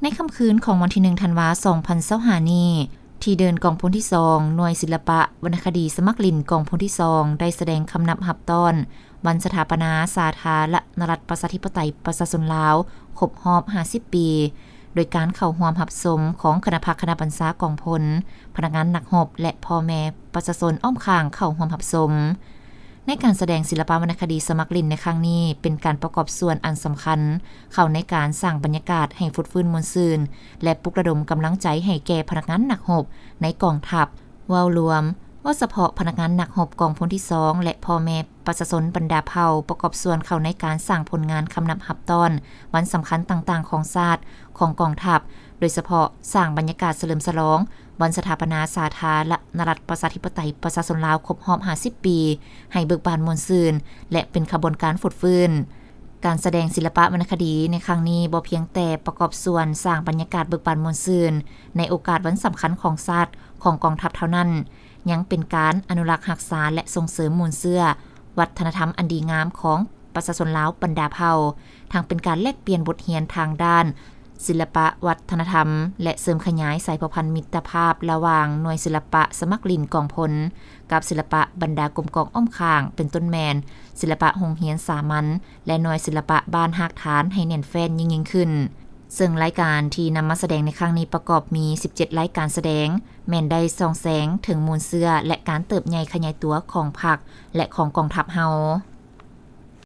ในค่ำคืนของวันที่1ธันวาคม2025นี้ที่เดินกองพลที่2หน่วยศิลปะวรรณคดีสมัครลินกองพลที่2ได้แสดงคำนับรับต้อนวันสถาปนาสาธารณรัฐประชาธิปไตยประชาชนลาวครบรอบ50 ปีโดยการเข้าร่วมรับชมของคณะพักคณะบรรษากองพลพนักงานนักรบและพ่อแม่ประชาชนอ้อมข้างเข้าร่วมรับชมในการแสดงศิลปวรรณคดีสมัครลินในครั้งนี้เป็นการประกอบส่วนอันสำคัญเข้าในการสร้างบรรยากาศให้ฟุดฟื้นมวลซื่นและปลุกระดมกำลังใจให้แก่พนักงานนักรบในกองทัพเว้ารวมว่าเฉพาะพนักงานนักรบกองพลที่2และพ่อแม่ประชาชนบรรดาเผ่าประกอบส่วนเข้าในการสร้างผลงานคำนับรับต้อนวันสำคัญต่างๆของชาติของกองทัพโดยเฉพาะสร้างบรรยากาศเฉลิมฉลองวันสถาปนาสาธารณรัฐประชาธิปไตยประชาชนลาวครบรอบ50 ปีให้เบิกบานมวลซื่นและเป็นขบวนการฟุดฟื้นการแสดงศิลปะวรรณคดีในครั้งนี้บ่เพียงแต่ประกอบส่วนสร้างบรรยากาศเบิกบานมวลซื่นในโอกาสวันสำคัญของชาติของกองทัพเท่านั้นยังเป็นการอนุรักษ์รักษาและส่งเสริมมูลเชื่อวัฒนธรรมอันดีงามของประชาชนลาวบรรดาเผ่าทั้งเป็นการแลกเปลี่ยนบทเรียนทางด้านศิลปะวัฒนธรรมและเสริมขยายสายสัมพันธ์มิตรภาพระหว่างหน่วยศิลปะสมัครลินกองพลกับศิลปะบรรดากรมกองอ้อมข้างเป็นต้นแมนศิลปะโรงเรียนสามัญและหน่วยศิลปะบ้านหากฐานให้แน่นแฟ้นยิ่งขึ้นซึ่งรายการที่นำมาแสดงในครั้งนี้ประกอบมี17รายการแสดงแม่นได้ส่องแสงถึงมูลเชื่อและการเติบใหญ่ขยายตัวของพรรคและของกองทัพเฮา